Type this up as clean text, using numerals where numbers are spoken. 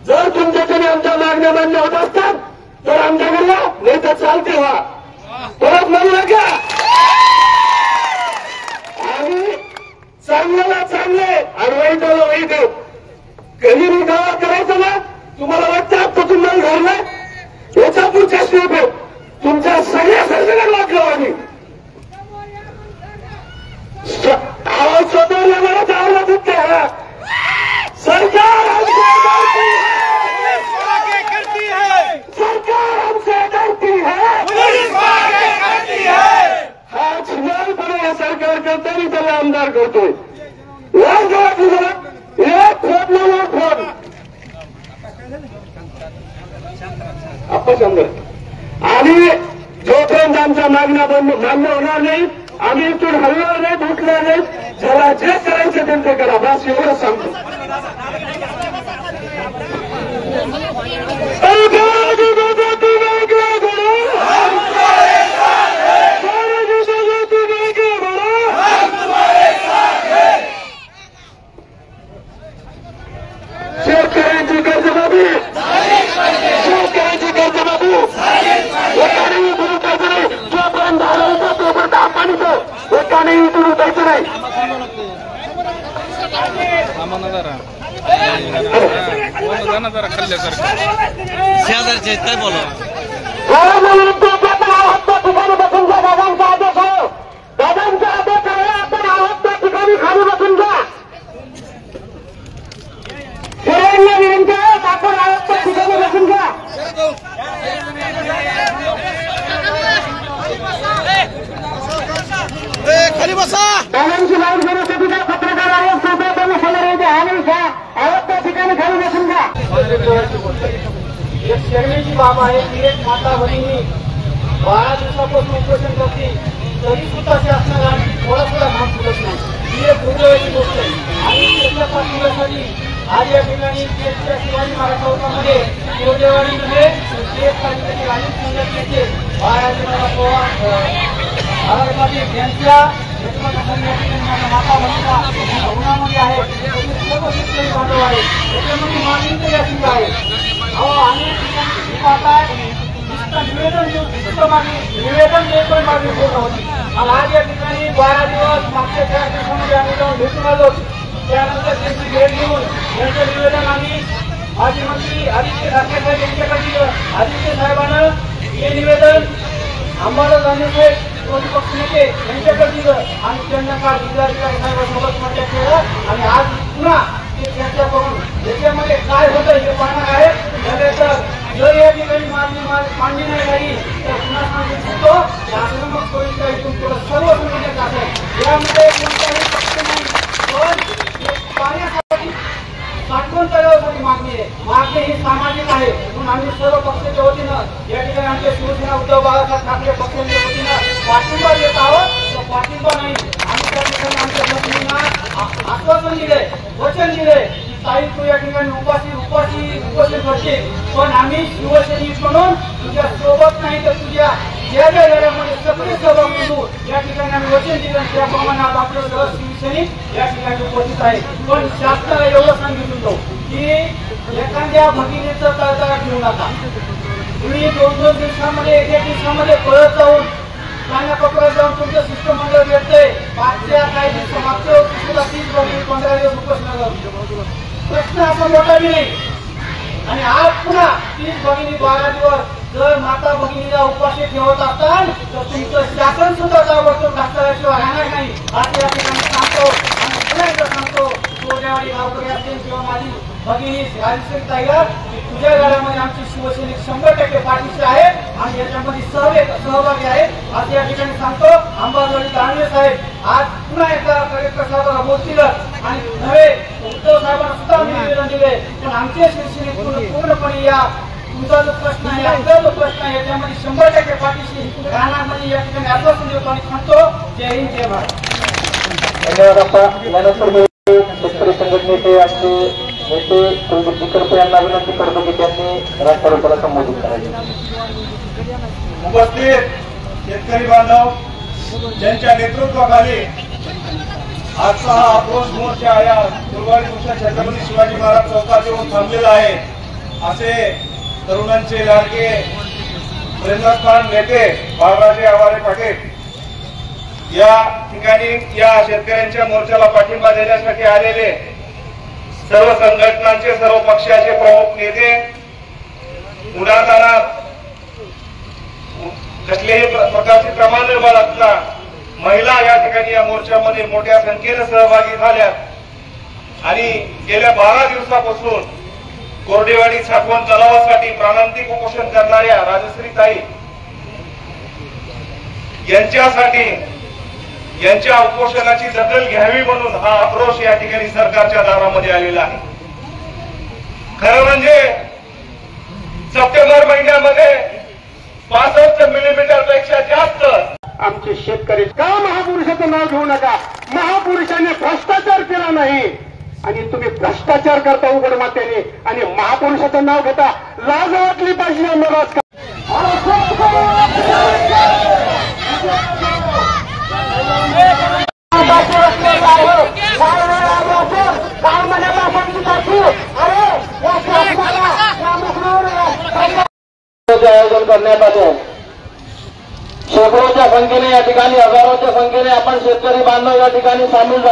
जर तुमच्याकडे आमच्या मागण्या मान्य होत असतात तर आमच्याकडे या, नाही तर चालते व्हा. परत म्हणू नका. आणि चांगल्याला चांगले आणि वाईटाला वाईट. कधी गावा करायचं ना, तुम्हाला वाटतं आता तुम्हाला घरला याच्या पुढच्या स्टेप आहे तुमच्या सगळ्या सर्जनाला वाटलं. आवाज स्वतःला मला चांगला दिसते. सरकार हमसे डरती है. हा छिनारपणे या सरकार करता मी त्याला आमदार करतोय. एक फोन आणि जोपर्यंत आमच्या मागण्या मान्य होणार नाही आम्ही इथून हलणार नाही, उठणार नाही. ज्याला जे करायचं त्यांचं करा, बस एवढंच सांगतो. शेतकऱ्यांची कर्जमाफी, शेतकऱ्यांची कर्जमाफी एकानेही सुरू करायचं नाही. जोपर्यंत झालं होतं तोपर्यंत आपण इथं एकानेही सुरू करायचं नाही. शेजारचे काय बोला ठिकाणी बसून घ्या. दादांचा आदेश आहे, दादांचा आदेश आहे. आपण आहोत त्या ठिकाणी खाली बसून घ्या. सर्वांना विनंती आहे, आपण आहोत त्या ठिकाणी बसून घ्या. खाली बसा. दादांची लाईन घेण्यासाठी काय पत्रकार आयोग कृपया त्यांनी समोर घ्या आणि घ्या. आहोत त्या ठिकाणी खाली बसून घ्या. एक शर्मेची बाब आहे की एक माता भगिनी 12 दिवसापासून उपोषण करते तरी सुद्धा शासनाला थोडा घाम फुटत नाही. ही एक दुर्दैवाची गोष्ट आहे. आणि त्याच्या पाठिंब्यासाठी आज या ठिकाणी शिवाजी महाराज चौकामध्ये शिवदेवाडीमध्ये एक तालुक्यातील अनेक संघटनेचे यांच्या माता भगिनीला भवनामध्ये आहे. सर्व शेतकरी बांधव आहे. त्याच्यामध्ये मागणी तरी अशी आहे. अनेक ठिकाणी पाहताय निवेदन देतो मागणी पूर्ण होती. आणि आज या ठिकाणी 12 दिवस मागच्या 4 दिवसामध्ये आम्ही जाऊन भेटून आलो. त्यानंतर त्यांची भेट घेऊन यांचं निवेदन आम्ही माजी मंत्री आदित्य ठाकरे साहेब यांच्याकडे दिलं. आदित्य साहेबांना हे निवेदन आम्हाला जाणीवसाहेब विरोधी पक्ष नेते यांच्याकडे दिलं आणि त्यांना काल जिल्हाधिकारी साहेबांसोबत चर्चा केलं. आणि आज पुन्हा ते चर्चा करून याच्यामध्ये काय होतं हे पाहणार आहे. जर या ठिकाणी मांडणी नाही झाली तर पुन्हा सांगू शकतो आक्रमक होईल का इथून पुढे सर्व समजत असेल. यामध्ये कोणताही पक्ष नाही, पण पाण्यासाठी साठवण तळ्यावरती मागणी आहे. मागणी ही सामाजिक आहे म्हणून आम्ही सर्व पक्षाच्या वतीनं या ठिकाणी आमच्या शिवसेना उद्धव बाळासाहेब ठाकरे पक्षाच्या वतीनं पाठिंबा देत आहोत. तो पाठिंबा नाही आम्ही त्या ठिकाणी आमच्या प्रतिनिधींना आश्वासन दिलंय, वचन दिलंय ताई तू या ठिकाणी उपोषण करते पण आम्ही शिवसैनिक म्हणून तुझ्या सोबत नाही तर तुझ्या ज्या ज्या लढ्यामध्ये सक्रिय सहभाग घेऊ या ठिकाणी आम्ही वचन दिलं. त्याप्रमाणे आज आपले सर्व शिवसैनिक या ठिकाणी उपस्थित आहे. पण शासनाला एवढं सांगितलं की एखाद्या भगिनीचं तळतळा ठेवू नका. तुम्ही 2-2 दिवसामध्ये 1 दिवसामध्ये परत जाऊन कानाकोपऱ्यात जाऊन तुमचं सिस्टम मंडळ भेटतंय. मागच्या काही दिवस मागच्या 30 भगिनी 15 दिवस उपोषणाला प्रश्न असा मोठा बी नाही. आणि आज पुन्हा 30 भगिनी 12 दिवस जर माता भगिनीला उपाशी ठेवत असाल तर तुमचं शासन सुद्धा ताबडतोब ढासळल्याशिवाय राहणार नाही. आज या ठिकाणी सांगतो आणि पुन्हा एकदा सांगतो सोनेवाडी गावकरी असतील किंवा माझी भगिनी ताईला तुझ्या लढ्यामध्ये आमची शिवसैनिक 100% पाठीशी आहे आणि याच्यामध्ये सहभागी आहे. आज या ठिकाणी सांगतो अंबाजोगाई दानवे साहेब आज पुन्हा एकदा कलेक्टर साहेबांना बोलतील आणि नवे उद्धव साहेबांना सुद्धा निवेदन दिले. पण आमचे शिवसैनिक पूर्णपणे या तुमचा जो प्रश्न आहे आमचा जो प्रश्न आहे याच्यामध्ये 100% पाठीशी राहणार म्हणजे या ठिकाणी आश्वासन देतो आणि सांगतो. जय हिंद जय भारत. धन्यवाद. शेतकरी संघटनेचे आमचे नेते कुलदीप करपे यांना विनंती करतो की त्यांनी राष्ट्रपतीला संबोधित करायचे. उपस्थित शेतकरी बांधव ज्यांच्या नेतृत्वाखाली आजचा हा आक्रोश मोर्चा या फुलवाडी कृष्ण छत्रपती शिवाजी महाराज चौकात येऊन थांबलेला आहे असे तरुणांचे लाडके प्रेरणास्थान नेते बाळराजे आवारे पाटील या ठिकाणी या शेतकऱ्यांच्या मोर्चाला पाठिंबा देण्यासाठी आलेले सर्व संघटनांचे सर्व पक्षाचे प्रमुख नेते उन्हातानात कसल्याही प्रकारचे प्रमाण न बाळगता महिला या ठिकाणी या मोर्चामध्ये मोठ्या संख्येने सहभागी झाल्या आणि गेल्या 12 दिवसापासून कोरडेवाडी साठवण तलावासाठी प्राणांतिक उपोषण करणाऱ्या राजश्रीताई यांच्यासाठी यांच्या उपोषणाची दखल घ्यावी म्हणून हा आक्रोश या ठिकाणी सरकारच्या दारामध्ये आलेला आहे. खरं म्हणजे सप्टेंबर महिन्यामध्ये 65 मिलीमीटर पेक्षा जास्त आमचे शेतकरी का महापुरुषाचं नाव घेऊ नका. महापुरुषाने भ्रष्टाचार केला नाही आणि तुम्ही भ्रष्टाचार करता उघड मातेने आणि महापुरुषाचं नाव घेता. लाज वाटली पाहिजे आम्हाला. आयोजन करण्यात आले. शेकडोच्या संख्येने या ठिकाणी हजारोच्या संख्येने आपण शेतकरी बांधव या ठिकाणी सामील